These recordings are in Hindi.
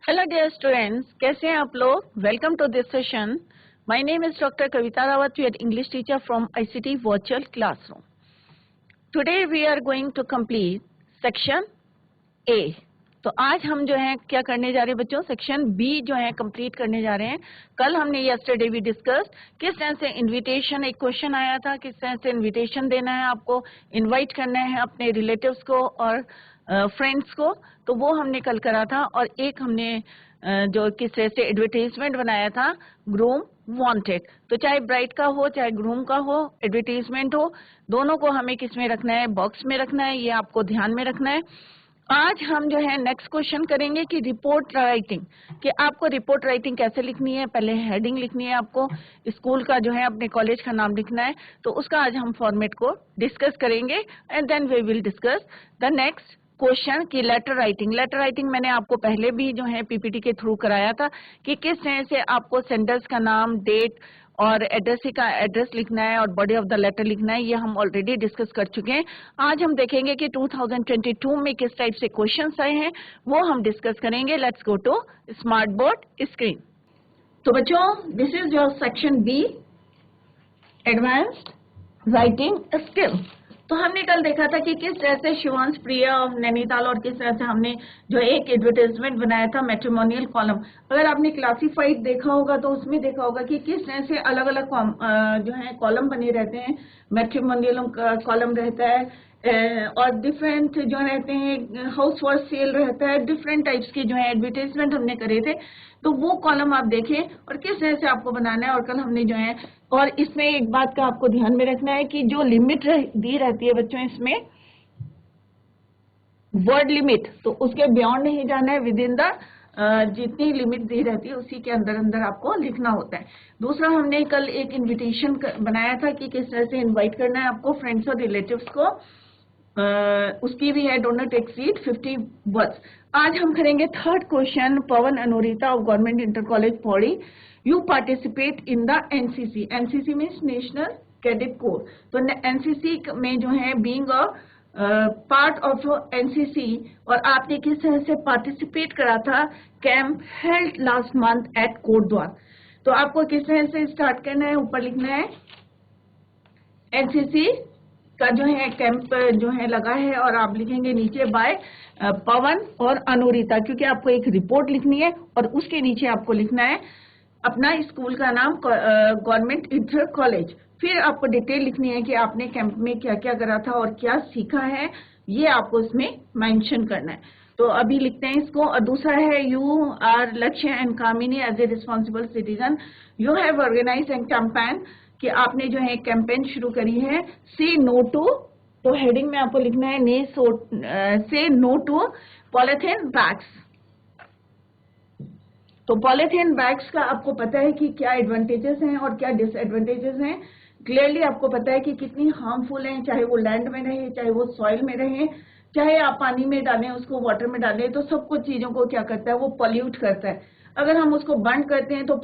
हेलो डियर स्टूडेंट्स, कैसे हैं आप लोग? Welcome to this session. My name is doctor Kavita Rawat, we are English teacher from ICT virtual classroom. Today we are going to complete section A. तो आज हम जो है क्या करने जा रहे हैं बच्चों, सेक्शन बी जो है कंप्लीट करने जा रहे हैं. कल हमने यस्टरडे भी डिस्कस किस तरह से इनविटेशन, एक क्वेश्चन आया था, किस तरह से इनविटेशन देना है, आपको इनवाइट करना है अपने रिलेटिव्स को और फ्रेंड्स को. तो वो हमने कल करा था. और एक हमने जो किस तरह से एडवर्टीजमेंट बनाया था, ग्रूम वांटेड. तो चाहे ब्राइड का हो चाहे ग्रूम का हो, एडवर्टीजमेंट हो, दोनों को हमें किस में रखना है, बॉक्स में रखना है. ये आपको ध्यान में रखना है. आज हम जो है नेक्स्ट क्वेश्चन करेंगे कि रिपोर्ट राइटिंग, कि आपको रिपोर्ट राइटिंग कैसे लिखनी है. पहले हेडिंग लिखनी है, आपको स्कूल का जो है अपने कॉलेज का नाम लिखना है. तो उसका आज हम फॉर्मेट को डिस्कस करेंगे and then we will discuss the next question की लेटर राइटिंग. लेटर राइटिंग मैंने आपको पहले भी जो है पीपीटी के थ्रू कराया था कि किस तरह से आपको सेंडर्स का नाम, डेट और एड्रेस का एड्रेस लिखना है और बॉडी ऑफ द लेटर लिखना है. ये हम ऑलरेडी डिस्कस कर चुके हैं. आज हम देखेंगे कि 2022 में किस टाइप से क्वेश्चंस आए हैं, वो हम डिस्कस करेंगे. Let's go to smart board screen. तो बच्चों, this is your section B, advanced writing skill. तो हमने कल देखा था कि किस तरह से शिवांश प्रिया ऑफ नैनीताल और किस तरह से हमने जो एक एडवर्टाइजमेंट बनाया था मैट्रिमोनियल कॉलम. अगर आपने क्लासिफाइड देखा होगा तो उसमें देखा होगा कि किस तरह से अलग अलग जो है कॉलम बने रहते हैं. मैट्रिमोनियल कॉलम रहता है और डिफरेंट जो रहते हैं, हाउस फॉर सेल रहता है, डिफरेंट टाइप्स के जो है एडवर्टाइजमेंट हमने करे थे. तो वो कॉलम आप देखें और किस तरह से आपको बनाना है. और कल हमने जो है, और इसमें एक बात का आपको ध्यान में रखना है कि जो लिमिट दी रहती है बच्चों इसमें, वर्ड लिमिट, तो उसके बियॉन्ड नहीं जाना है. विद इन द जितनी लिमिट दी रहती है उसी के अंदर अंदर आपको लिखना होता है. दूसरा, हमने कल एक इनविटेशन बनाया था कि किस तरह से इनवाइट करना है आपको फ्रेंड्स और रिलेटिव्स को. उसकी भी है, डोंट एक्सीड 50 वर्ड्स. आज हम करेंगे third question. Pawan Anurita of government inter college Pauri, you participate in the NCC. NCC means national cadet corps. तो एनसीसी में जो है being a part of NCC, और आपने किस तरह से पार्टिसिपेट करा था camp held last month at Kotdwar. तो आपको किस तरह से स्टार्ट करना है, ऊपर लिखना है एनसीसी का जो है कैंप जो है लगा है, और आप लिखेंगे नीचे बाय पवन और अनुरिता, क्योंकि आपको एक रिपोर्ट लिखनी है और उसके नीचे आपको लिखना है अपना स्कूल का नाम, गवर्नमेंट इंटर कॉलेज. फिर आपको डिटेल लिखनी है कि आपने कैंप में क्या क्या करा था और क्या सीखा है, ये आपको इसमें मेंशन करना है. तो अभी लिखते हैं इसको. और दूसरा है, you are Lakshya and Kamini as a responsible citizen, you have organise and campaign, कि आपने जो है कैंपेन शुरू करी है से नो टू. तो हेडिंग में आपको लिखना है से नो टू पॉलिथीन बैग्स. तो पॉलिथीन बैग्स का आपको पता है कि क्या एडवांटेजेस हैं और क्या डिसएडवांटेजेस हैं. क्लियरली आपको पता है कि कितनी हार्मफुल हैं, चाहे वो लैंड में रहे, चाहे वो सॉइल में रहे, चाहे आप पानी में डालें, उसको वाटर में डालें, तो सब कुछ चीजों को क्या करता है, वो पॉल्यूट करता है. अगर हम उसको बर्न करते हैं तो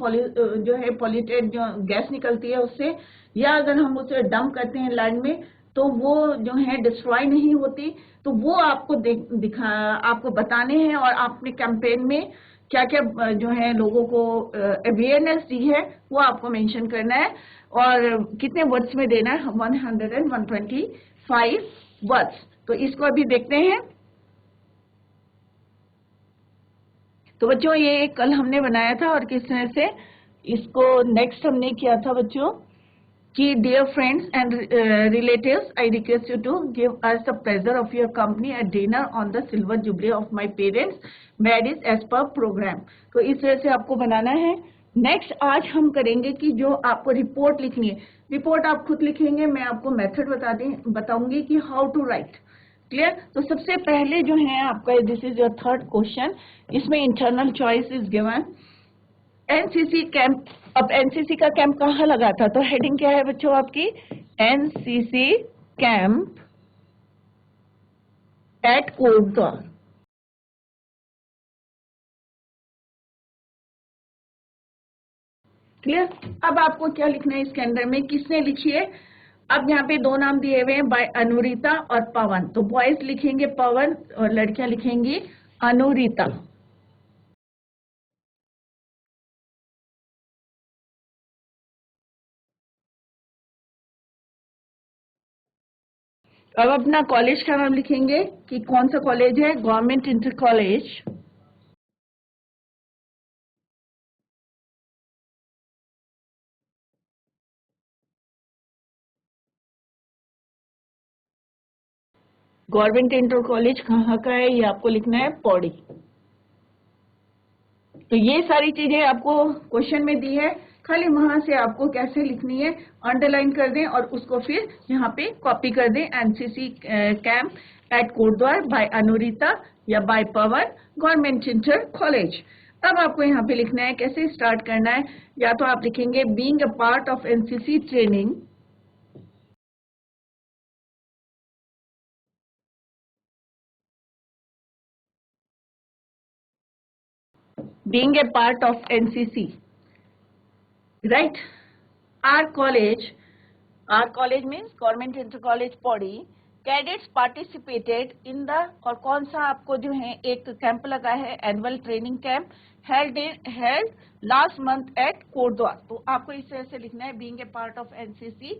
जो है पॉल्यूटेड जो गैस निकलती है उससे, या अगर हम उसे डंप करते हैं लैंड में तो वो जो है डिस्ट्रॉय नहीं होती. तो वो आपको आपको बताने हैं, और आपने कैंपेन में क्या क्या जो है लोगों को अवेयरनेस दी है वो आपको मेंशन करना है. और कितने वर्ड्स में देना है, 100 and 125 वर्ड्स. तो इसको अभी देखते हैं. तो बच्चों, ये कल हमने बनाया था और किस तरह से इसको नेक्स्ट हमने किया था बच्चों कि dear friends and relatives, I request you to give us the pleasure of your company at dinner on the silver jubilee of my parents marriage as per programme. तो इस तरह से आपको बनाना है. नेक्स्ट आज हम करेंगे कि जो आपको रिपोर्ट लिखनी है, रिपोर्ट आप खुद लिखेंगे, मैं आपको मेथड बताऊंगी कि हाउ टू राइट. क्लियर. तो सबसे पहले जो है आपका, this is your third question, इसमें internal choice is given. NCC camp. अब एनसीसी का कैंप कहाँ लगा था, तो हेडिंग क्या है बच्चों आपकी, NCC camp at Kotdwar. Clear. अब आपको क्या लिखना है इसके अंदर में, किसने लिखी है. अब यहाँ पे दो नाम दिए हुए हैं, बाय अनुरिता और पवन. तो बॉयज लिखेंगे पवन और लड़कियां लिखेंगी अनुरिता. अब अपना कॉलेज का नाम लिखेंगे कि कौन सा कॉलेज है, government inter college government inter college कहाँ का है, ये आपको लिखना है पौड़ी। तो ये सारी चीजें आपको क्वेश्चन में दी है, खाली वहां से आपको कैसे लिखनी है अंडरलाइन कर दें और उसको फिर यहाँ पे कॉपी कर दें। NCC camp at Kotdwar by Anurita या by Pavan government inter college. अब आपको यहाँ पे लिखना है कैसे स्टार्ट करना है। या तो आप लिखेंगे being a part of NCC training, being a part of NCC, right? Our college means Government Inter College Podi, cadets participated in the, और कौन सा आपको जो है एक कैंप लगा है annual training camp held last month at Kotdwar. तो आपको इस तरह से लिखना है being a part of NCC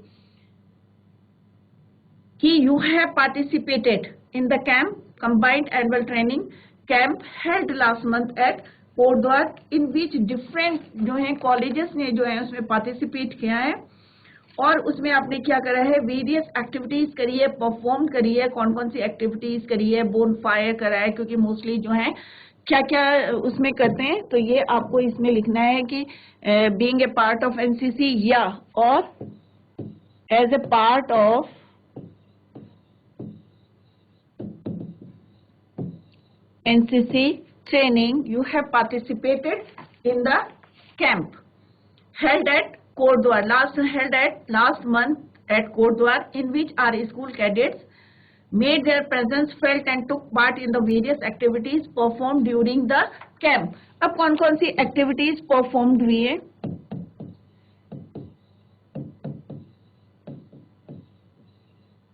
कि you have participated in the camp combined annual training camp held last month at Kotdwar in which different जो है कॉलेजेस ने जो है उसमें पार्टिसिपेट किया है और उसमें आपने क्या करा है, वेरियस एक्टिविटीज करी है, परफॉर्म करी है। कौन कौन सी एक्टिविटीज करी है, बोन फायर करा है, क्योंकि मोस्टली जो है क्या क्या उसमें करते हैं। तो ये आपको इसमें लिखना है कि being a part of NCC या और as a part of NCC training, you have participated in the camp held at Kordwar, last month at Kordwar, in which our school cadets made their presence felt and took part in the various activities performed during the camp. अब कौन कौन सी activities performed हुई है,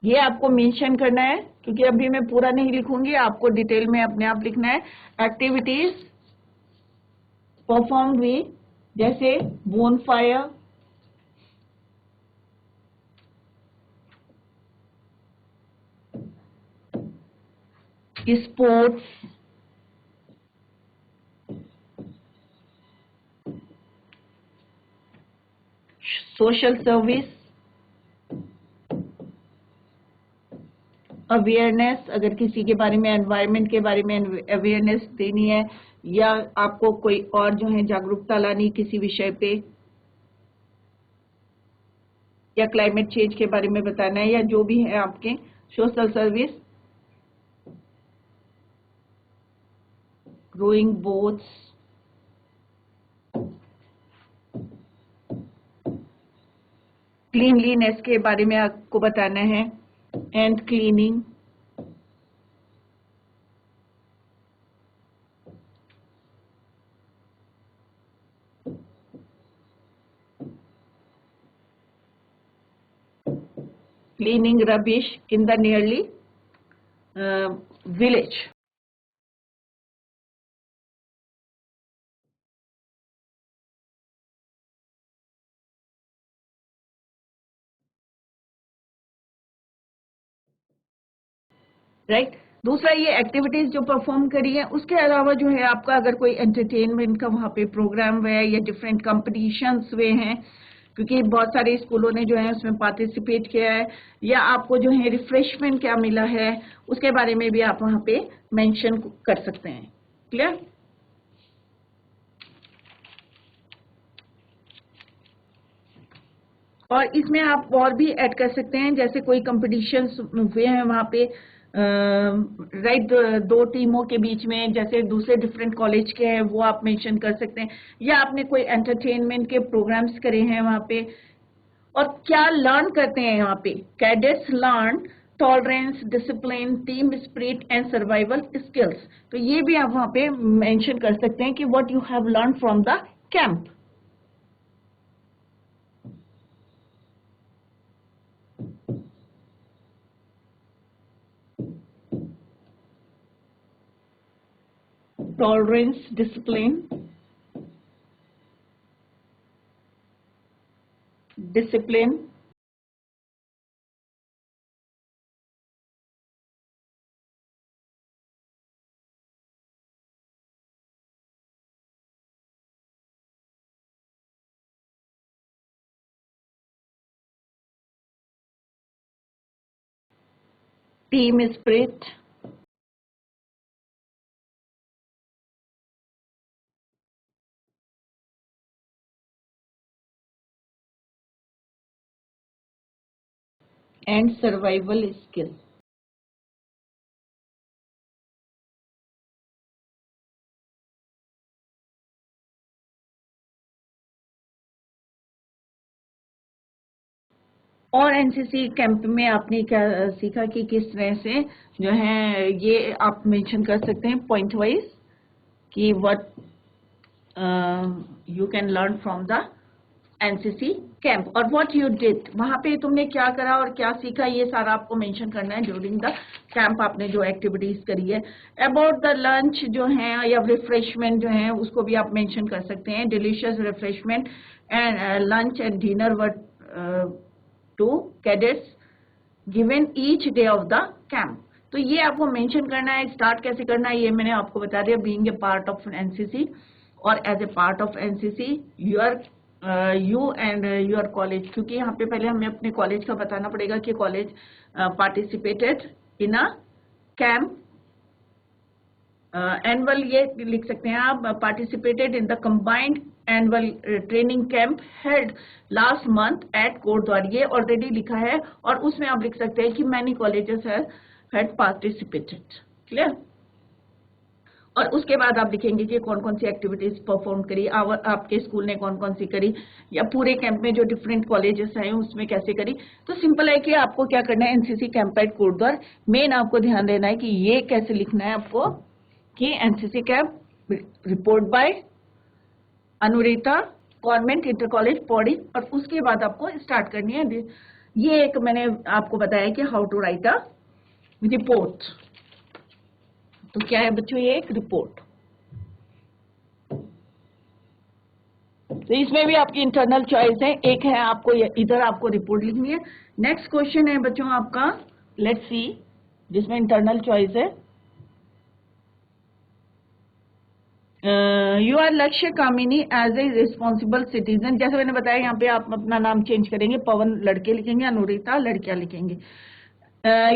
ये आपको मेंशन करना है, क्योंकि अभी मैं पूरा नहीं लिखूंगी, आपको डिटेल में अपने आप लिखना है। एक्टिविटीज परफॉर्म हुई जैसे bone fire, sports, social service, awareness, अगर किसी के बारे में एनवायरनमेंट के बारे में अवेयरनेस देनी है या आपको कोई और जो है जागरूकता लानी किसी विषय पे, या क्लाइमेट चेंज के बारे में बताना है, या जो भी है आपके social service, rowing boats, cleanliness के बारे में आपको बताना है, and cleaning, cleaning rubbish in the nearly village. Right दूसरा ये एक्टिविटीज जो परफॉर्म करी है, उसके अलावा जो है आपका अगर कोई एंटरटेनमेंट का वहाँ पे प्रोग्राम हुआ है या डिफरेंट कॉम्पिटिशन्स हुए हैं, क्योंकि बहुत सारे स्कूलों ने जो है उसमें पार्टिसिपेट किया है, या आपको जो है रिफ्रेशमेंट क्या मिला है उसके बारे में भी आप वहाँ पे मेंशन कर सकते हैं। क्लियर? और इसमें आप और भी ऐड कर सकते हैं, जैसे कोई कंपटीशंस हुए हैं वहाँ पे राइट, दो टीमों के बीच में, जैसे दूसरे डिफरेंट कॉलेज के हैं वो आप मेंशन कर सकते हैं, या आपने कोई एंटरटेनमेंट के प्रोग्राम्स करे हैं वहाँ पे। और क्या लर्न करते हैं यहाँ पे, cadets learn tolerance, discipline, team spirit and survival skills. तो ये भी आप वहाँ पे मेंशन कर सकते हैं कि what you have learn from the camp. Tolerance, discipline, team spirit, and survival skill. और एनसीसी कैंप में आपने क्या सीखा कि किस तरह से जो है ये आप मेंशन कर सकते हैं पॉइंट वाइज कि what you can learn from the NCC camp और व्हाट यू डिड, वहां पे तुमने क्या करा और क्या सीखा, ये सारा आपको मेंशन करना है ड्यूरिंग द कैंप आपने जो एक्टिविटीज करी है। अबाउट द लंच जो है या रिफ्रेशमेंट जो है उसको भी आप मेंशन कर सकते हैं। Delicious refreshment and lunch and dinner were to cadets given each day of the camp. तो ये आपको मेंशन करना है। स्टार्ट कैसे करना है ये मैंने आपको बता दिया। Being a part of NCC और as a part of NCC you and your college, क्योंकि यहाँ पे पहले हमें अपने कॉलेज का बताना पड़ेगा कि college participated in a camp. Annual ये लिख सकते हैं आप, participated in the combined annual training camp held last month at Kotdwar, ये ऑलरेडी लिखा है और उसमें आप लिख सकते हैं कि many colleges had participated. Clear. और उसके बाद आप लिखेंगे कि कौन कौन सी एक्टिविटीज परफॉर्म करी, आपके स्कूल ने कौन कौन सी करी, या पूरे कैंप में जो डिफरेंट कॉलेजेस हैं उसमें कैसे करी। तो सिंपल है कि आपको क्या करना है, NCC camp at Kotdwar, main आपको ध्यान देना है कि ये कैसे लिखना है आपको कि NCC camp report by Anurita government inter college Pauri, और उसके बाद आपको स्टार्ट करनी है। ये एक मैंने आपको बताया कि how to write a report. तो क्या है बच्चों, ये एक रिपोर्ट। तो इसमें भी आपकी इंटरनल चॉइस है, एक है आपको इधर आपको रिपोर्ट लिखनी है। नेक्स्ट क्वेश्चन है बच्चों आपका, लेट्स सी, जिसमें इंटरनल चॉइस है। यू आर लक्ष्य कामिनी एज ए रिस्पॉन्सिबल सिटीजन, जैसे मैंने बताया यहाँ पे आप अपना नाम चेंज करेंगे, पवन लड़के लिखेंगे, अनुरीता लड़कियां लिखेंगे।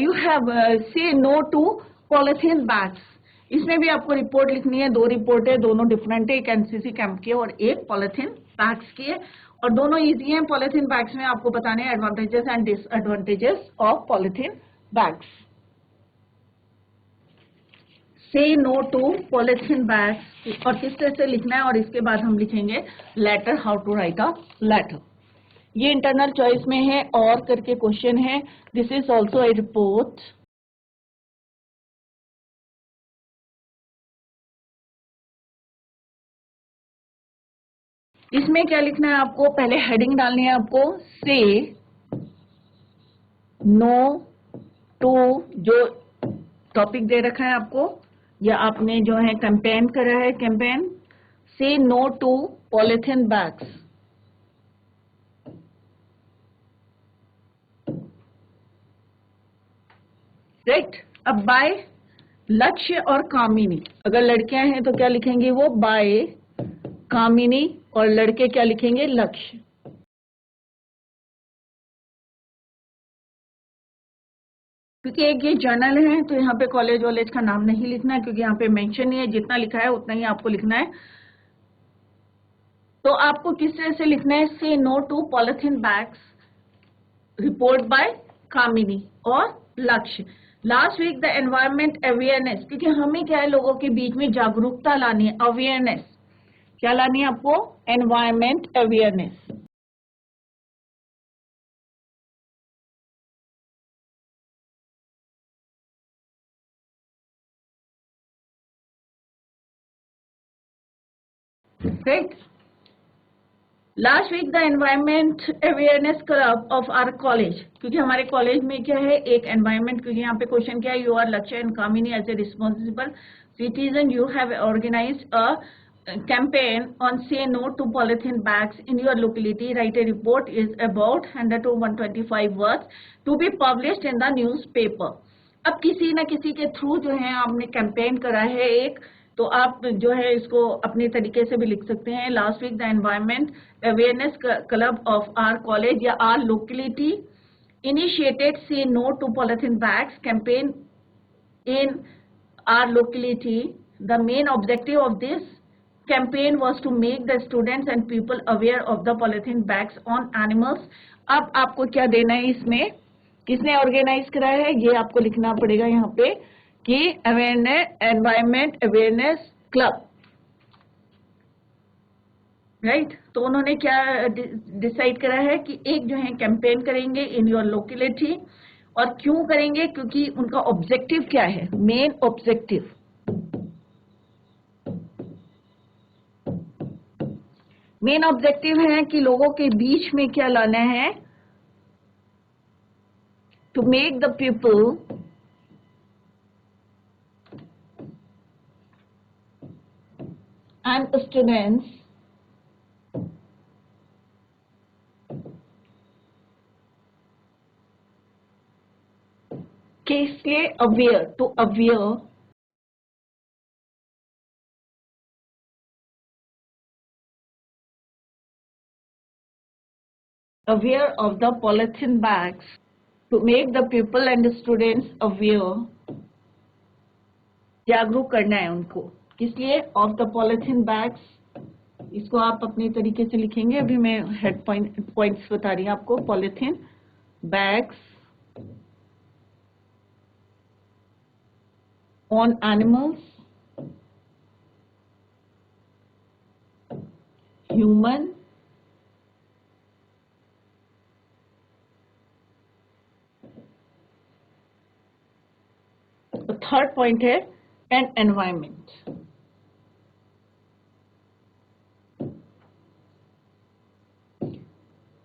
यू हैव से नो टू पॉलिथीन बैग्स, इसमें भी आपको रिपोर्ट लिखनी है। दो रिपोर्ट है, दोनों डिफरेंट है, एक एनसीसी कैंप की है और एक पॉलिथीन बैग्स की है, और दोनों इजी हैं। पॉलिथीन बैग्स में आपको बताने हैं advantages and disadvantages of polythene bags. से नो टू पॉलिथीन बैग्स, और किस तरह से लिखना है, और इसके बाद हम लिखेंगे letter, how to write a letter. ये इंटरनल चॉइस में है, और करके क्वेश्चन है, this is also a report. इसमें क्या लिखना है आपको, पहले हेडिंग डालनी है आपको, से नो टू, जो टॉपिक दे रखा है आपको, या आपने जो है कैंपेन करा है, campaign say no to polythene bags. Right. अब बाय लक्ष्य और कामिनी, अगर लड़कियां हैं तो क्या लिखेंगे वो, बाय कामिनी, और लड़के क्या लिखेंगे, लक्ष्य। क्योंकि एक ये जर्नल है तो यहाँ पे कॉलेज वॉलेज का नाम नहीं लिखना है, क्योंकि यहाँ पे मेंशन नहीं है, जितना लिखा है उतना ही आपको लिखना है। तो आपको किस तरह से लिखना है, से no to polythene bags, report by Kamini और Lakshya. Last week the environment awareness, क्योंकि हमें क्या है, लोगों के बीच में जागरूकता लानी है, अवेयरनेस क्या लानी है आपको, environment awareness. Right. Last week the environment awareness club of our college, क्योंकि हमारे कॉलेज में क्या है, एक एनवायरमेंट, क्योंकि यहाँ पे क्वेश्चन क्या है, you are Lakshya and Kamini as a responsible citizen you have organised a campaign on say no to polythene bags in your locality. Write a report is about 100 to 125 words to be published in the newspaper. अब किसी न किसी के थ्रू जो है आपने कैंपेन करा है एक, तो आप जो है इसको अपने तरीके से भी लिख सकते हैं। Last week the environment awareness club of our college या our locality initiated Say No to Polythene Bags campaign in our locality. The main objective of this campaign was to make the students and people aware of the polythene bags on animals. अब आपको क्या देना है इसमें, किसने ऑर्गेनाइज कराया है, ये आपको लिखना पड़ेगा यहाँ पे कि awareness, environment awareness club, right. तो उन्होंने क्या डिसाइड करा है कि एक जो है कैंपेन करेंगे इन योर लोकेलिटी। और क्यों करेंगे, क्योंकि उनका ऑब्जेक्टिव क्या है, मेन ऑब्जेक्टिव, मेन ऑब्जेक्टिव है कि लोगों के बीच में क्या लाना है, to make the people and students के इसलिए aware, to aware aware of the polythene bags, to make the people and the students aware, जागरूक करना है उनको, किस लिए, of the polythene bags। इसको आप अपने तरीके से लिखेंगे, अभी मैं हेड पॉइंट्स बता रही हूँ आपको। Polythene bags on animals, human, third point है एंड एनवायरमेंट।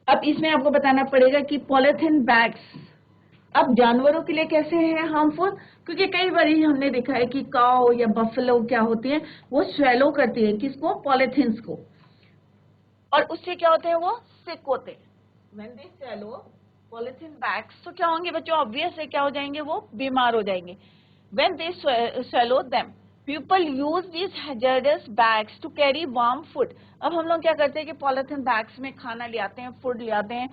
अब इसमें आपको बताना पड़ेगा कि पॉलीथीन बैग्स अब जानवरों के लिए कैसे हैं हार्मफुल, क्योंकि कई बार हमने देखा है कि काऊ या बफेलो क्या होती है, वो स्वेलो करती है किसको, पॉलीथीन्स को, और उससे क्या होते हैं, वो सिक होते हैं। When they swallow polythene bags तो क्या होंगे बच्चों, ऑब्वियस है क्या हो जाएंगे, वो बीमार हो जाएंगे। When they swallow them people use this hazardous bags to carry warm food. अब हम लोग क्या करते हैं कि पॉलीथीन बैग्स में खाना ले आते हैं, फूड ले आते हैं,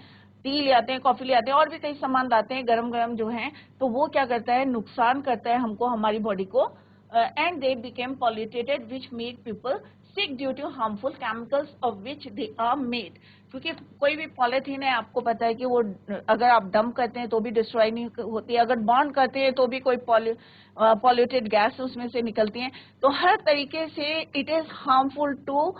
टी ले आते हैं, कॉफी ले आते हैं, और भी कई सामान लाते हैं गरम गरम जो हैं, तो वो क्या करता है, नुकसान करता है हमको, हमारी बॉडी को, and they became polluted which make people sick due to harmful chemicals of which they are made. क्योंकि कोई भी पॉलीथीन है, आपको पता है कि वो अगर आप डंप करते हैं तो भी डिस्ट्रॉय नहीं होती है, अगर बर्न करते हैं तो भी कोई पॉल्यूटेड गैस उसमें से निकलती हैं, तो हर तरीके से इट इज हार्मफुल टू,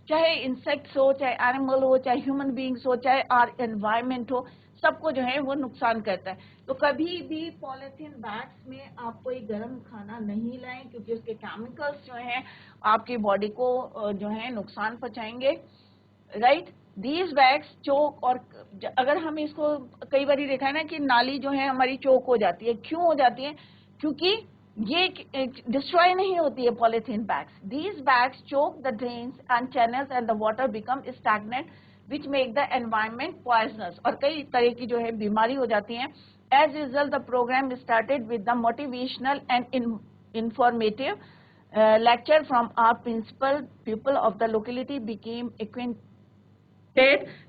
चाहे इंसेक्ट्स हो, चाहे एनिमल हो, चाहे ह्यूमन बींग्स हो, चाहे आर एनवायरमेंट हो, सबको जो है वो नुकसान करता है। तो कभी भी पॉलीथीन बैग्स में आप कोई गर्म खाना नहीं लाएं, क्योंकि उसके केमिकल्स जो हैं आपकी बॉडी को जो है नुकसान पहुंचाएंगे, राइट। दीज बैग्स चोक, और अगर हम इसको कई बार देखा है ना कि नाली जो है हमारी चोक हो जाती है, क्यों हो जाती है, क्योंकि ये डिस्ट्रॉय नहीं होती है polythene bags. These bags choke the drains and channels and the water become stagnant which make the environment poisonous, और कई तरह की जो है बीमारी हो जाती है। As result the programme started with the motivational and informative lecture from our principal people of the locality became acquainted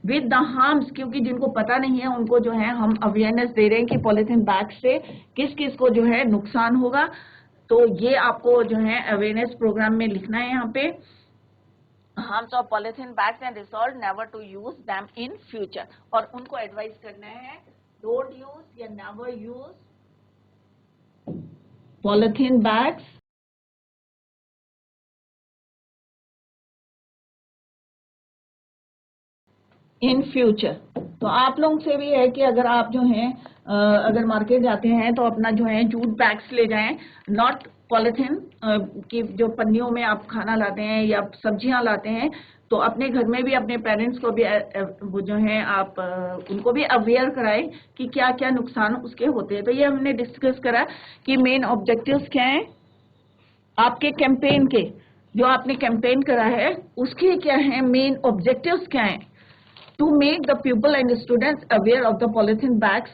with the harms, क्योंकि जिनको पता नहीं है उनको जो है हम अवेयरनेस दे रहे हैं कि पॉलीथीन बैग से किस किस को जो है नुकसान होगा। तो ये आपको जो है अवेयरनेस प्रोग्राम में लिखना है यहाँ पे, harms of polythene bags and resolve never to use them in future, और उनको एडवाइस करना है don't use या never use polythene bags in future. तो आप लोगों से भी है कि अगर आप जो हैं अगर मार्केट जाते हैं तो अपना जो है जूट बैग्स ले जाएं, नॉट पॉलीथीन की जो पन्नियों में आप खाना लाते हैं या सब्जियां लाते हैं, तो अपने घर में भी अपने पेरेंट्स को भी वो जो है आप उनको भी अवेयर कराएं कि क्या क्या नुकसान उसके होते हैं। तो ये हमने डिस्कस करा कि मेन ऑब्जेक्टिव्स क्या हैं आपके कैंपेन के, जो आपने कैंपेन करा है उसके क्या है मेन ऑब्जेक्टिव्स क्या हैं, to make the pupil and students aware of the polythene bags,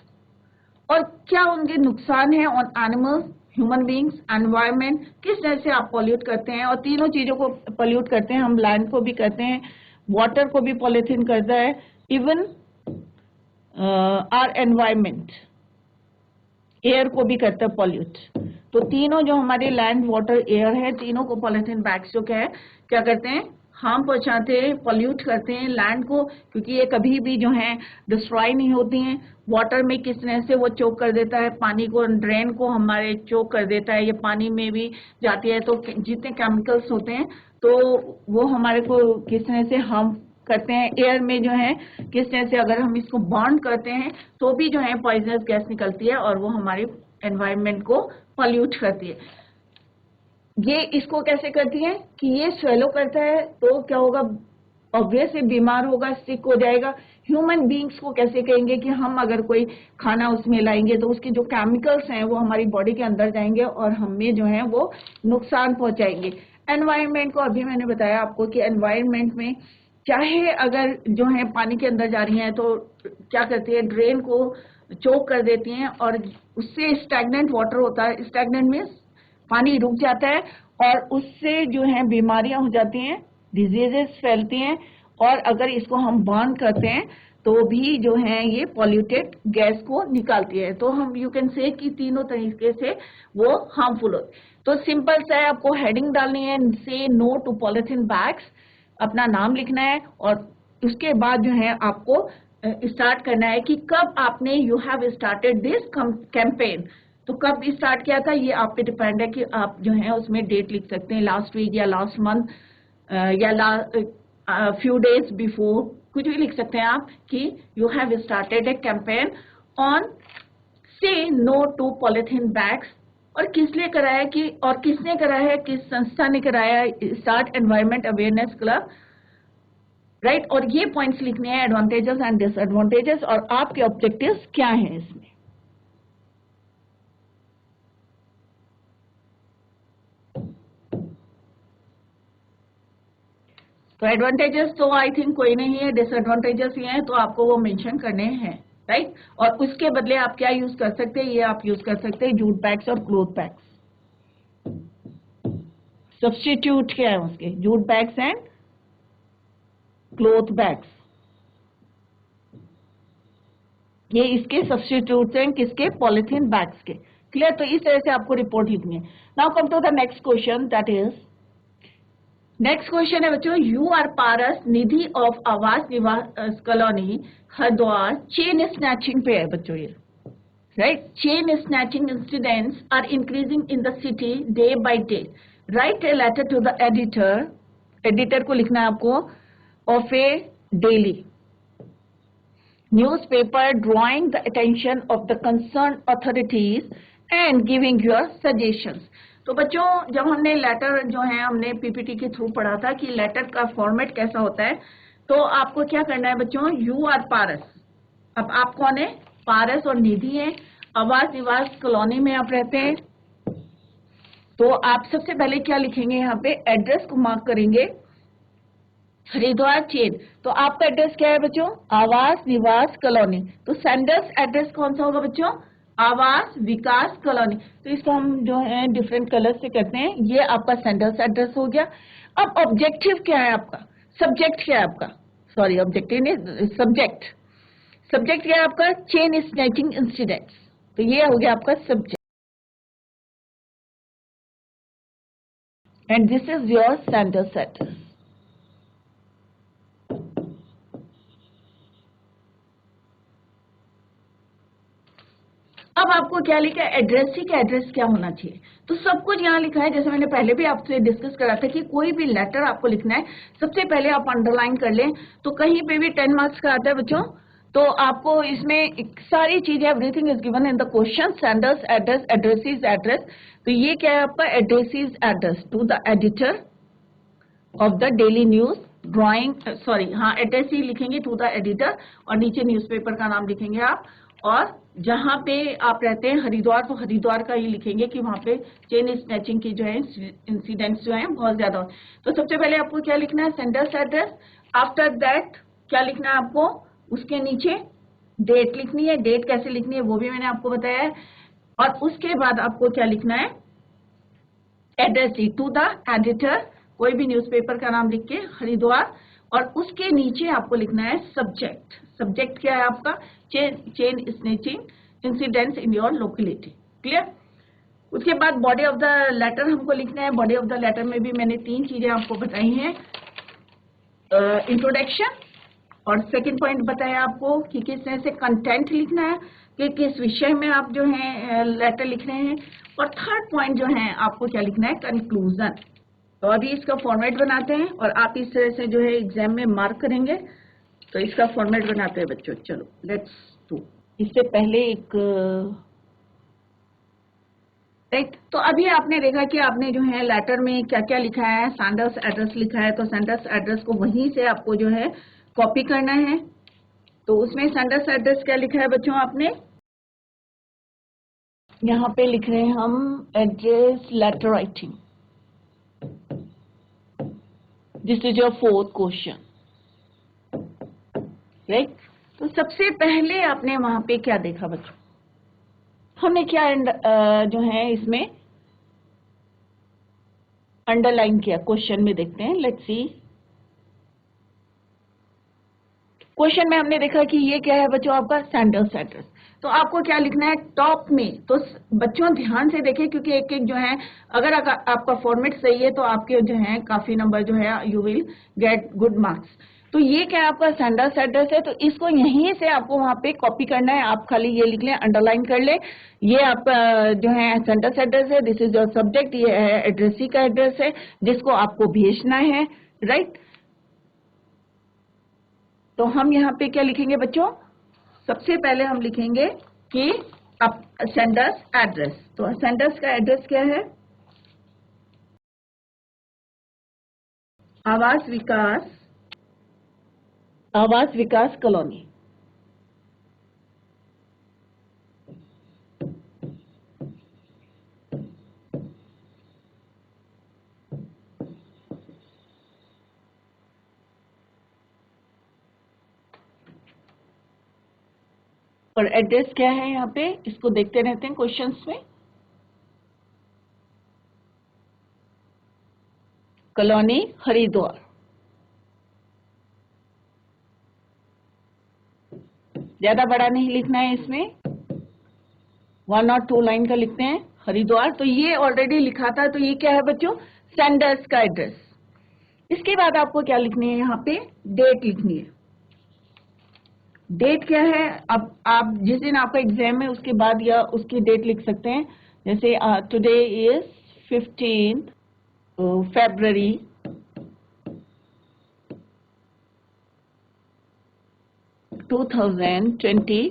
और क्या उनके नुकसान है on animals, human beings, environment, किस तरह से आप पॉल्यूट करते हैं, और तीनों चीजों को पॉल्यूट करते हैं हम, लैंड को भी करते हैं, वाटर को भी पॉलीथीन करता है, इवन आर एनवायरमेंट, एयर को भी करता है पॉल्यूट। तो तीनों जो हमारे लैंड, वाटर, एयर है, तीनों को पॉलिथीन बैग्स जो क्या करते हैं, हार्म पहुंचाते हैं, पॉल्यूट करते हैं लैंड को, क्योंकि ये कभी भी जो है डिस्ट्रॉय नहीं होती हैं। वाटर में किस तरह से वो चोक कर देता है, पानी को, ड्रेन को हमारे चोक कर देता है, ये पानी में भी जाती है। तो जितने केमिकल्स होते हैं तो वो हमारे को किस तरह से हार्म करते हैं। एयर में जो है किस तरह से अगर हम इसको बर्न करते हैं तो भी जो है पॉइजनस गैस निकलती है और वो हमारे एनवायरनमेंट को पॉल्यूट करती है। ये इसको कैसे करती है कि ये स्वेलो करता है तो क्या होगा, ऑब्वियसली बीमार होगा, सिक हो जाएगा। ह्यूमन बीइंग्स को कैसे कहेंगे कि हम अगर कोई खाना उसमें लाएंगे तो उसके जो केमिकल्स हैं वो हमारी बॉडी के अंदर जाएंगे और हमें जो है वो नुकसान पहुंचाएंगे। एनवायरनमेंट को अभी मैंने बताया आपको कि एनवायरनमेंट में चाहे अगर जो है पानी के अंदर जा रही हैं तो क्या करती है, ड्रेन को चोक कर देती हैं और उससे स्टैग्नेंट वाटर होता है। स्टैग्नेंट मीन्स पानी रुक जाता है और उससे जो है बीमारियां हो जाती हैं, डिजीजेस फैलती हैं। और अगर इसको हम बर्न करते हैं तो भी जो है ये पॉल्यूटेड गैस को निकालती है। तो हम यू कैन से कि तीनों तरीके से वो हार्मफुल होते। तो सिंपल सा है, आपको हेडिंग डालनी है, से नो टू पॉलिथीन बैग्स, अपना नाम लिखना है और उसके बाद जो है आपको स्टार्ट करना है कि कब आपने you have started this campaign. तो कब स्टार्ट किया था ये आप पे डिपेंड है कि आप जो है उसमें डेट लिख सकते हैं, लास्ट वीक या लास्ट मंथ या फ्यू डेज बिफोर, कुछ भी लिख सकते हैं आप कि you have started A campaign on से नो टू पॉलिथीन बैग्स। और किस लिए कराया है कि, और किसने कराया है, किस संस्था ने कराया है, start environment awareness club, right. और ये पॉइंट्स लिखने हैं, एडवांटेजेस एंड डिसएडवांटेजेस, और आपके ऑब्जेक्टिव्स क्या हैं इसमें। तो एडवांटेजेस तो आई थिंक कोई नहीं है, डिसएडवांटेजेस ही हैं तो आपको वो मेंशन करने हैं, राइट। और उसके बदले आप क्या यूज कर सकते हैं, ये आप यूज कर सकते हैं जूट बैग्स और क्लोथ बैग्स। सब्स्टिट्यूट क्या है उसके, jute bags and cloth bags, ये इसके सब्स्टिट्यूट हैं, किसके, पॉलिथीन बैग्स के। क्लियर। तो इस तरह से आपको रिपोर्ट लिखनी है। Now come to the next question, that is, next question है बच्चों, you are Paras Nidhi of Awas Niwas colony Haridwar chain snatching पे है बच्चों ये, right. Chain snatching incidents are increasing in the city day by day. Right a letter to the editor, editor को लिखना है आपको, of a daily newspaper drawing the attention of the concern authorities and giving your suggestions. तो बच्चों जब हमने लेटर जो है हमने पीपीटी के थ्रू पढ़ा था कि लेटर का फॉर्मेट कैसा होता है, तो आपको क्या करना है बच्चों, यू आर पारस, अब आप कौन है, पारस और निधि है, आवास निवास कॉलोनी में आप रहते हैं। तो आप सबसे पहले क्या लिखेंगे, यहाँ पे एड्रेस को मार्क करेंगे, हरिद्वार चेन। तो आपका एड्रेस क्या है बच्चों, आवास निवास कॉलोनी। तो सेंडर्स एड्रेस कौन सा होगा बच्चों, आवास विकास कॉलोनी। तो इसको हम जो है डिफरेंट कलर से करते हैं, ये आपका सेंडर्स एड्रेस हो गया। अब ऑब्जेक्टिव क्या है आपका, सब्जेक्ट क्या है आपका, सॉरी ऑब्जेक्टिव नहीं, सब्जेक्ट, सब्जेक्ट क्या है आपका, चेन स्नैचिंग इंसिडेंट्स। तो ये हो गया आपका subject and this is your senders address. अब आपको क्या लिखा है, एड्रेस ही का एड्रेस क्या होना चाहिए। तो सब कुछ यहाँ लिखा है, जैसे मैंने पहले भी आपसे डिस्कस करा था कि कोई भी लेटर आपको लिखना है सबसे पहले आप अंडरलाइन कर लें। तो कहीं पे भी 10 मार्क्स का आता है बच्चों, तो आपको इसमें सारी चीजें, everything is given in the question, sender's address, addressee's address. तो ये क्या है आपका, addressee's address to the editor of the daily news drawing, sorry हाँ एड्रेस ही लिखेंगे टू द एडिटर, और नीचे न्यूज़पेपर का नाम लिखेंगे आप। और जहाँ पे आप रहते हैं हरिद्वार, तो हरिद्वार का ही लिखेंगे कि वहाँ पे चेन स्नैचिंग की जो है इंसिडेंट्स जो हैं बहुत ज्यादा। तो सबसे पहले आपको क्या लिखना है, सेंडर्स एड्रेस। आफ्टर दैट क्या लिखना है आपको, उसके नीचे डेट लिखनी है, डेट कैसे लिखनी है वो भी मैंने आपको बताया है। और उसके बाद आपको क्या लिखना है, एड्रेस टू द एडिटर, कोई भी न्यूज़पेपर का नाम लिख के हरिद्वार। और उसके नीचे आपको लिखना है सब्जेक्ट। सब्जेक्ट क्या है आपका? Chain snatching incidents in your locality. Clear? उसके बाद बॉडी ऑफ द लेटर हमको लिखना है। बॉडी ऑफ द लेटर में भी मैंने 3 चीजें आपको बताई हैं। इंट्रोडक्शन, और सेकंड पॉइंट बताया आपको कि किस तरह से कंटेंट लिखना है, कि किस विषय में आप जो है लेटर लिख रहे हैं, और थर्ड पॉइंट जो है आपको क्या लिखना है? कंक्लूजन। तो अभी इसका फॉर्मेट बनाते हैं और आप इस तरह से जो है एग्जाम में मार्क करेंगे। तो इसका फॉर्मेट बनाते हैं बच्चों। चलो लेट्स डू। इससे पहले एक राइट, तो अभी आपने देखा कि आपने जो है लेटर में क्या क्या लिखा है। सैंडर्स एड्रेस लिखा है, तो सैंडर्स एड्रेस को वहीं से आपको जो है कॉपी करना है। तो उसमें सैंडर्स एड्रेस क्या लिखा है बच्चों? आपने यहाँ पे लिख रहे हैं हम address letter writing. This is your 4th question, right. तो सबसे पहले आपने वहां पे क्या देखा बच्चों? हमने क्या जो है इसमें अंडरलाइन किया। क्वेश्चन में देखते हैं, लेट्स सी। क्वेश्चन में हमने देखा कि ये क्या है बच्चों? आपका सैंडर्स एड्रेस। तो आपको क्या लिखना है टॉप में? तो बच्चों ध्यान से देखें, क्योंकि एक एक जो है अगर आपका फॉर्मेट सही है तो आपके जो है काफी नंबर जो है you will get good marks. तो ये क्या आपका सैंडर्स एड्रेस है, तो इसको यहीं से आपको वहां पे कॉपी करना है। आप खाली ये लिख लें, अंडरलाइन कर ले। ये आपका जो है सैंडर्स एड्रेस है, दिस इज योर सब्जेक्ट, ये है एड्रेसी का एड्रेस है जिसको आपको भेजना है, राइट। तो हम यहाँ पे क्या लिखेंगे बच्चों? सबसे पहले हम लिखेंगे कि अब सेंडर्स एड्रेस। तो सेंडर्स का एड्रेस क्या है? आवास विकास कॉलोनी। और एड्रेस क्या है यहाँ पे? इसको देखते रहते हैं क्वेश्चंस में। कॉलोनी हरिद्वार। ज्यादा बड़ा नहीं लिखना है इसमें, 1 और 2 लाइन का लिखते हैं, हरिद्वार। तो ये ऑलरेडी लिखा था, तो ये क्या है बच्चों? सेंडर्स का एड्रेस। इसके बाद आपको क्या लिखनी है? यहाँ पे डेट लिखनी है। डेट क्या है? अब आप जिस दिन आपका एग्जाम है उसके बाद या उसकी डेट लिख सकते हैं। जैसे today is 15 February 2023,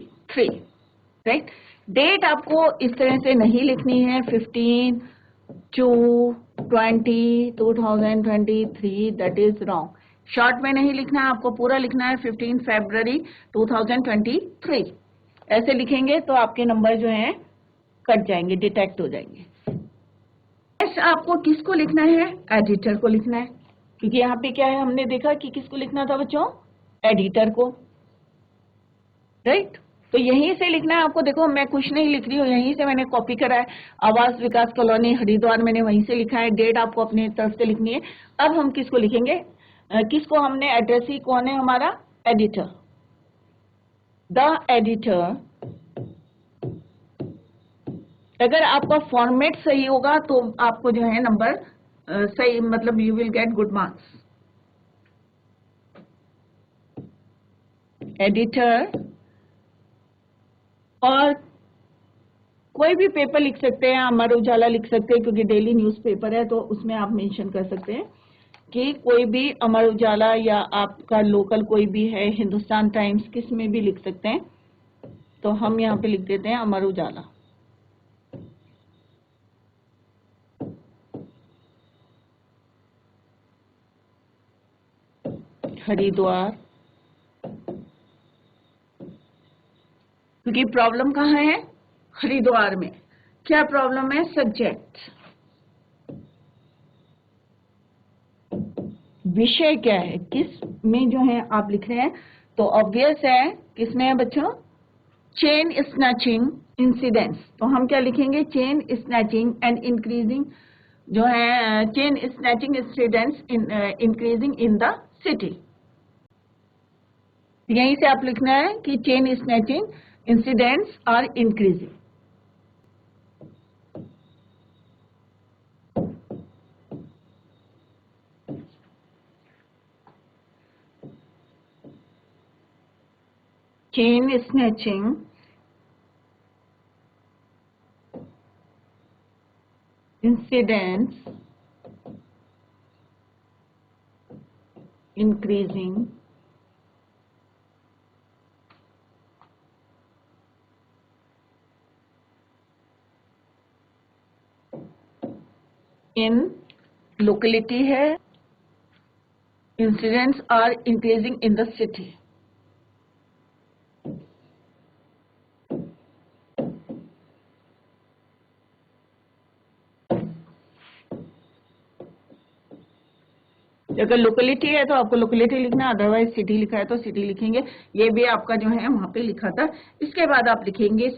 right. Date आपको इस तरह से नहीं लिखनी है 15/2/2023, दैट इज रॉन्ग। शॉर्ट में नहीं लिखना है, आपको पूरा लिखना है 15 फरवरी 2023। ऐसे लिखेंगे तो आपके नंबर जो हैं कट जाएंगे, डिटेक्ट हो जाएंगे। आपको किसको लिखना है? एडिटर को लिखना है, क्योंकि यहाँ पे क्या है हमने देखा कि किसको लिखना था बच्चों? एडिटर को, राइट। तो यहीं से लिखना है आपको। देखो मैं कुछ नहीं लिख रही हूँ, यहीं से मैंने कॉपी करा है। आवास विकास कॉलोनी हरिद्वार मैंने वहीं से लिखा है। डेट आपको अपनी तरफ से लिखनी है। अब हम किसको लिखेंगे? किसको हमने एड्रेस ही कौन है हमारा? एडिटर। The editor. अगर आपका फॉर्मेट सही होगा तो आपको जो है नंबर सही, मतलब you will get good marks. Editor, और कोई भी पेपर लिख सकते हैं, अमर उजाला लिख सकते हैं क्योंकि डेली न्यूज़पेपर है, तो उसमें आप मेंशन कर सकते हैं कि कोई भी अमर उजाला, या आपका लोकल कोई भी है हिंदुस्तान टाइम्स, किस में भी लिख सकते हैं। तो हम यहाँ पे लिख देते हैं अमर उजाला। हरिद्वार, क्योंकि प्रॉब्लम कहाँ है? हरिद्वार में। क्या प्रॉब्लम है? सब्जेक्ट। विषय क्या है, किस में जो है आप लिख रहे हैं? तो ऑब्वियस है किसमें है बच्चों? Chain snatching incidents. तो हम क्या लिखेंगे? चेन स्नैचिंग एंड इंक्रीजिंग जो है, chain snatching incidents increasing in the city. यहीं से आप लिखना है कि chain snatching incidents are increasing. Chain snatching incidents increasing in locality है, incidents are increasing in the city। अगर लोकेलिटी है तो आपको लोकेलिटी लिखना, अदरवाइज सिटी लिखा है तो सिटी लिखेंगे। ये भी आपका जो है वहां पे लिखा था। इसके बाद आप लिखेंगे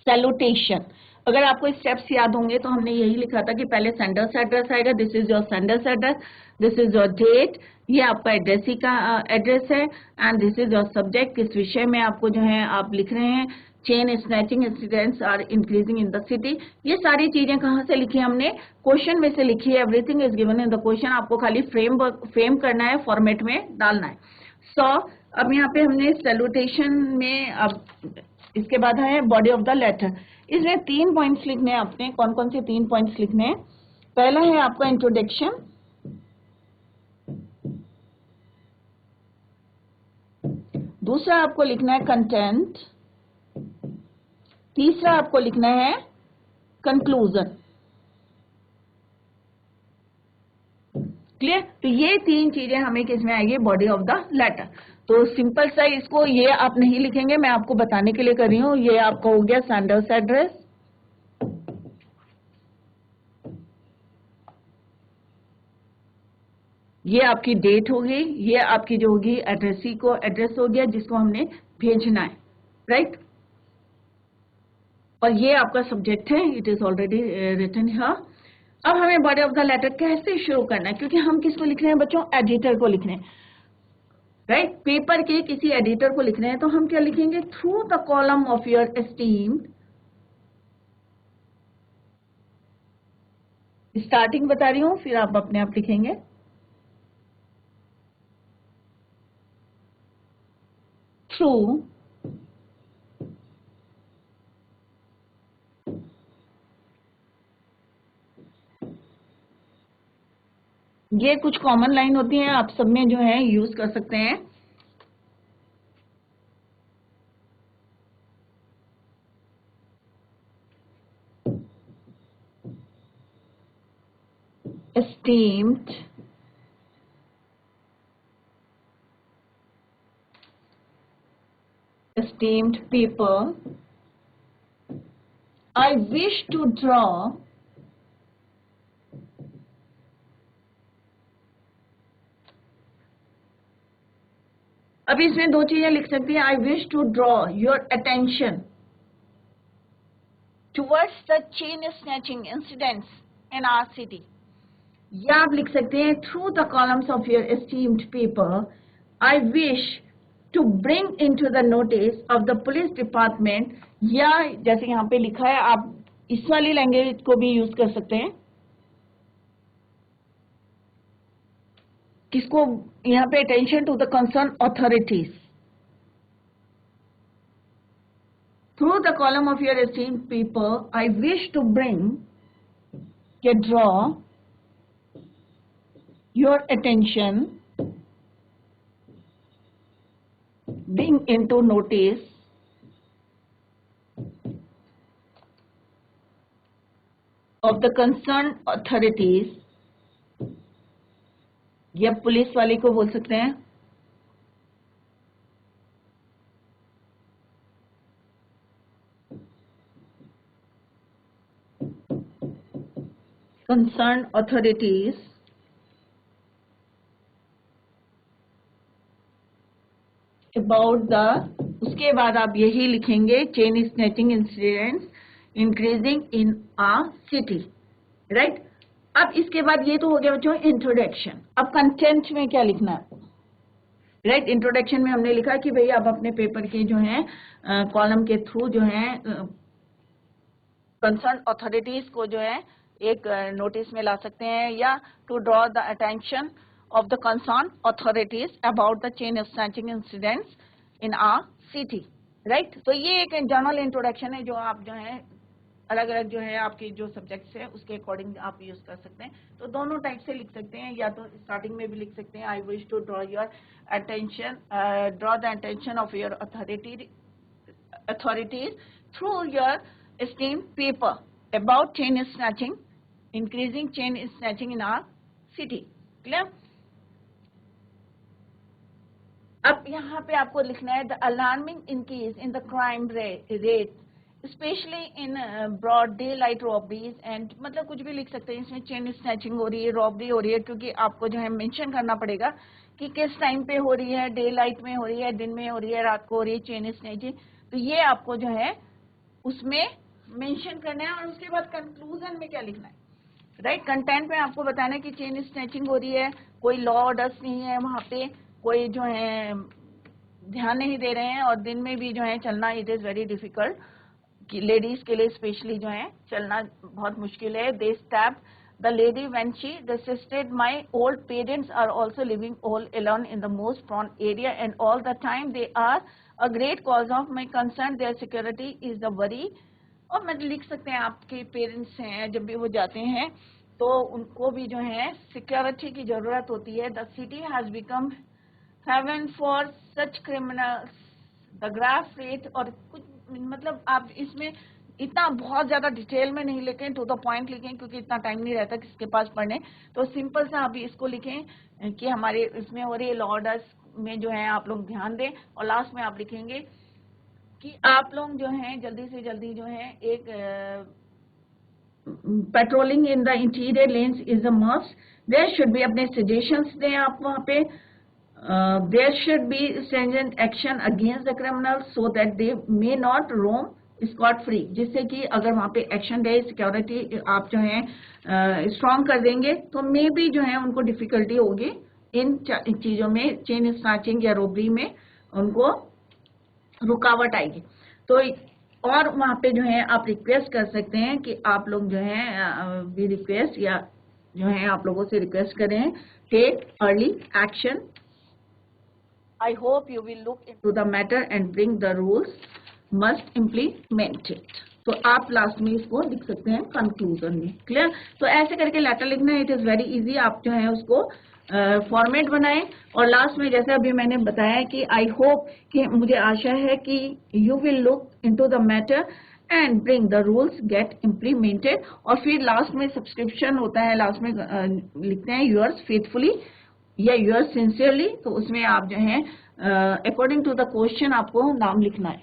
सैल्यूटेशन। अगर आपको स्टेप्स याद होंगे तो हमने यही लिखा था कि पहले सेंडर्स एड्रेस आएगा, this is your senders address, this is your date, ये आपका एड्रेसी का एड्रेस है, and this is your subject, किस विषय में आपको जो है आप लिख रहे हैं। Chain snatching incidents are increasing in the city. ये सारी चीजें कहाँ से लिखी हमने? क्वेश्चन में से लिखी है। Everything is given in the question, आपको खाली फ्रेम करना है, फॉर्मेट में डालना है। अब यहाँ पे हमने सैल्यूटेशन में, अब इसके बाद है बॉडी ऑफ द लेटर। इसमें 3 पॉइंट्स लिखने हैं आपने। कौन कौन से 3 पॉइंट्स लिखने हैं? पहला है आपका इंट्रोडक्शन, दूसरा आपको लिखना है कंटेंट, तीसरा आपको लिखना है कंक्लूजन। क्लियर? तो ये 3 चीजें हमें किसमें आएगी? Body of the letter. तो सिंपल सा इसको ये आप नहीं लिखेंगे, मैं आपको बताने के लिए कर रही हूं। ये आपका हो गया सेंडर्स एड्रेस, ये आपकी डेट होगी, ये आपकी जो होगी एड्रेसी को एड्रेस हो गया जिसको हमने भेजना है, राइट। और ये आपका सब्जेक्ट है, it is already written here. अब हमें बॉडी ऑफ द लेटर कैसे शुरू करना है? क्योंकि हम किसको लिख रहे हैं बच्चों? एडिटर को लिख रहे हैं, राइट। पेपर के किसी एडिटर को लिख रहे हैं तो हम क्या लिखेंगे? Through the column of your esteemed, starting बता रही हूं, फिर आप अपने आप लिखेंगे। थ्रू ये कुछ कॉमन लाइन होती हैं, आप सब में जो है यूज कर सकते हैं। esteemed people, I wish to draw अब इसमें 2 चीजें लिख सकती हैं। I wish to draw your attention towards the chain snatching incidents in our city, या आप लिख सकते हैं through the columns of your esteemed people I wish to bring into the notice of the police department, या जैसे यहाँ पे लिखा है आप इस वाली लैंग्वेज को भी यूज कर सकते हैं। किसको यहाँ पे? Attention to the concern authorities through the column of your esteemed people I wish to bring या draw your attention, bring into notice of the concerned authorities, या पुलिस वाले को बोल सकते हैं। concerned authorities about the, उसके बाद आप यही लिखेंगे chain snatching incidents increasing in a city, right. अब इसके बाद ये तो हो गया बच्चों इंट्रोडक्शन। अब कंटेंट में क्या लिखना है? राइट। इंट्रोडक्शन में हमने लिखा कि भाई आप अपने पेपर के जो है कॉलम के थ्रू जो है कंसर्न अथॉरिटीज को जो है एक नोटिस में ला सकते हैं, या to draw the attention of the concern authorities about the chain snatching incidents in our city. Right. तो ये एक जनरल इंट्रोडक्शन है जो आप जो है अलग अलग जो है आपके जो सब्जेक्ट्स है उसके अकॉर्डिंग आप यूज कर सकते हैं। तो दोनों टाइप से लिख सकते हैं, या तो स्टार्टिंग में भी लिख सकते हैं I wish to draw your attention, draw the attention of your authorities through your esteemed paper about chain snatching, increasing chain snatching in our city. Clear? अब यहाँ पे आपको लिखना है the alarming increase in the crime rate especially in broad daylight robberies and मतलब कुछ भी लिख सकते हैं इसमें, चेन स्नैचिंग हो रही है, रॉबरी हो रही है, क्योंकि आपको जो है मेंशन करना पड़ेगा कि किस टाइम पे हो रही है, डे लाइट में हो रही है, दिन में हो रही है, रात को हो रही है चेन स्नैचिंग। तो ये आपको जो है उसमें मेंशन करना है, और उसके बाद कंक्लूजन में क्या लिखना है, राइट। कंटेंट में आपको बताना है कि चेन स्नैचिंग हो रही है, कोई लॉ ऑर्डर्स नहीं है वहाँ पे, कोई जो है ध्यान नहीं दे रहे हैं, और दिन में भी जो है चलना इट इज वेरी डिफिकल्ट, कि लेडीज के लिए स्पेशली जो है चलना बहुत मुश्किल है। They stab the lady when she desisted, my old parents are also living all alone in the most prone area and all the time they are a great cause of my concern, their security is the worry। और मतलब लिख सकते हैं आपके पेरेंट्स हैं जब भी वो जाते हैं तो उनको भी जो है सिक्योरिटी की जरूरत होती है। The city has become haven for such criminals, the graph rate, और कुछ मतलब आप इसमें इतना बहुत ज्यादा डिटेल में नहीं लिखें, टू द पॉइंट लिखें, क्योंकि इतना टाइम नहीं रहता किसके पास पढ़ने। तो सिंपल सा आप इसको लिखें कि हमारे इसमें हो रही है लॉ ऑर्डर्स में जो है आप लोग ध्यान दें, और लास्ट में आप लिखेंगे कि आप लोग जो है जल्दी से जल्दी जो है एक patrolling in the interior lanes is a must, there should be, अपने सजेशंस दें आप वहाँ पे, there should be stringent action against the criminals so that they may not roam scot free, जिससे कि अगर वहाँ पे एक्शन दे, सिक्योरिटी आप जो है स्ट्रॉन्ग कर देंगे तो मे बी जो है उनको डिफिकल्टी होगी इन चीजों में, चेन स्नैचिंग या रोबरी में उनको रुकावट आएगी। तो और वहाँ पे जो है आप रिक्वेस्ट कर सकते हैं कि आप लोग जो है वी रिक्वेस्ट, या जो है आप लोगों से रिक्वेस्ट करें, take early action. I hope you will look into the matter and bring the rules must implement it। तो आप लास्ट में इसको लिख सकते हैं कंक्लूजन में। क्लियर? तो ऐसे करके लेटर लिखना है, इट इज वेरी इजी। आप जो है उसको फॉर्मेट बनाएं, और लास्ट में जैसे अभी मैंने बताया कि आई होप, कि मुझे आशा है कि you will look into the matter and bring the rules get implemented. और फिर लास्ट में सब्सक्रिप्शन होता है, लास्ट में लिखते हैं यूअर्स फेथफुली या यूअर्स सिंसियरली। तो उसमें आप जो है अकॉर्डिंग टू द क्वेश्चन आपको नाम लिखना है,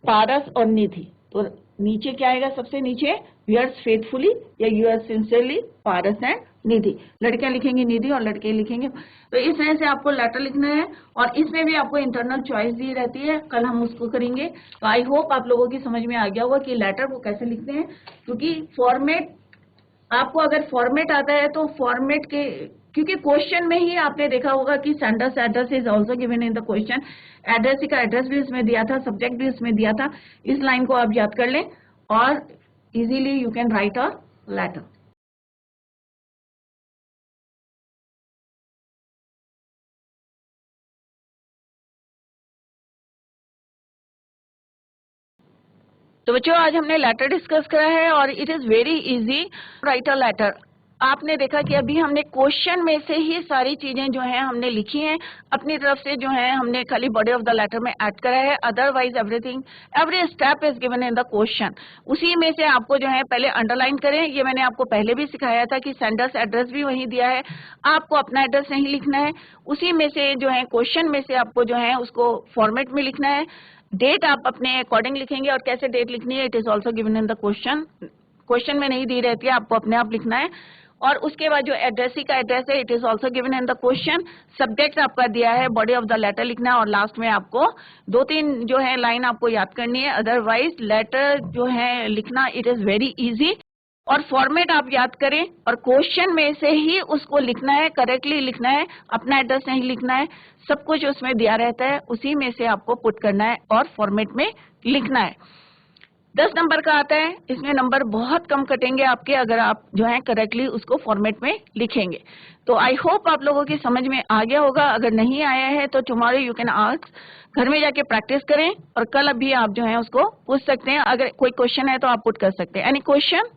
पारस और निधि। तो नीचे क्या आएगा, सबसे नीचे यूअर्स फेथफुली या यूअर्स सिंसियरली पारस एंड निधि। लड़कियां लिखेंगे निधि और लड़के लिखेंगे। तो इस तरह से आपको लेटर लिखना है, और इसमें भी आपको इंटरनल चॉइस दी रहती है, कल हम उसको करेंगे। तो आई होप आप लोगों की समझ में आ गया होगा कि लेटर को कैसे लिखते हैं, क्योंकि फॉर्मेट आपको अगर फॉर्मेट आता है तो फॉर्मेट के, क्योंकि क्वेश्चन में ही आपने देखा होगा कि sender's address is also given in the question, address का एड्रेस भी उसमें दिया था, सब्जेक्ट भी उसमें दिया था। इस लाइन को आप याद कर लें और easily you can write a letter. तो बच्चों आज हमने लेटर डिस्कस करा है, और it is very easy write a letter. आपने देखा कि अभी हमने क्वेश्चन में से ही सारी चीजें जो हैं हमने लिखी हैं, अपनी तरफ से जो है हमने खाली बॉडी ऑफ द लेटर में ऐड करा है, otherwise everything every step is given in the question. उसी में से आपको जो है पहले अंडरलाइन करें, ये मैंने आपको पहले भी सिखाया था कि सेंडर्स एड्रेस भी वहीं दिया है, आपको अपना एड्रेस नहीं लिखना है, उसी में से जो है क्वेश्चन में से आपको जो है उसको फॉर्मेट में लिखना है। डेट आप अपने अकॉर्डिंग लिखेंगे, और कैसे डेट लिखनी है it is also given in the question, question में नहीं दी रहती है, आपको अपने आप लिखना है। और उसके बाद जो एड्रेसी का एड्रेस है it is also given in the question, subject आपका दिया है, बॉडी ऑफ द लेटर लिखना है, और लास्ट में आपको 2-3 जो है लाइन आपको याद करनी है। अदरवाइज लेटर जो है लिखना इट इज वेरी इजी। और फॉर्मेट आप याद करें और क्वेश्चन में से ही उसको लिखना है, करेक्टली लिखना है, अपना एड्रेस नहीं लिखना है, सब कुछ उसमें दिया रहता है, उसी में से आपको पुट करना है और फॉर्मेट में लिखना है। 10 नंबर का आता है, इसमें नंबर बहुत कम कटेंगे आपके अगर आप जो है करेक्टली उसको फॉर्मेट में लिखेंगे। तो आई होप आप लोगों की समझ में आ गया होगा। अगर नहीं आया है तो टुमारो यू कैन आस्क, घर में जाके प्रैक्टिस करें और कल अभी आप जो है उसको पूछ सकते हैं। अगर कोई क्वेश्चन है तो आप पुट कर सकते हैं। Any question?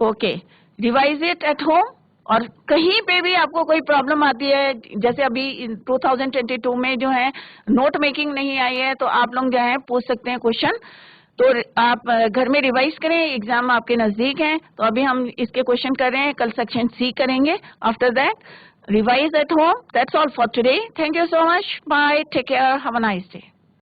Okay, revise it at home. और कहीं पे भी आपको कोई प्रॉब्लम आती है, जैसे अभी 2022 में जो है नोट मेकिंग नहीं आई है, तो आप लोग जो है पूछ सकते हैं क्वेश्चन। तो आप घर में रिवाइज करें, एग्जाम आपके नजदीक हैं। तो अभी हम इसके क्वेश्चन कर रहे हैं, कल सेक्शन सी करेंगे। After that revise at home. That's all for today. Thank you so much, bye, take care, have a nice day.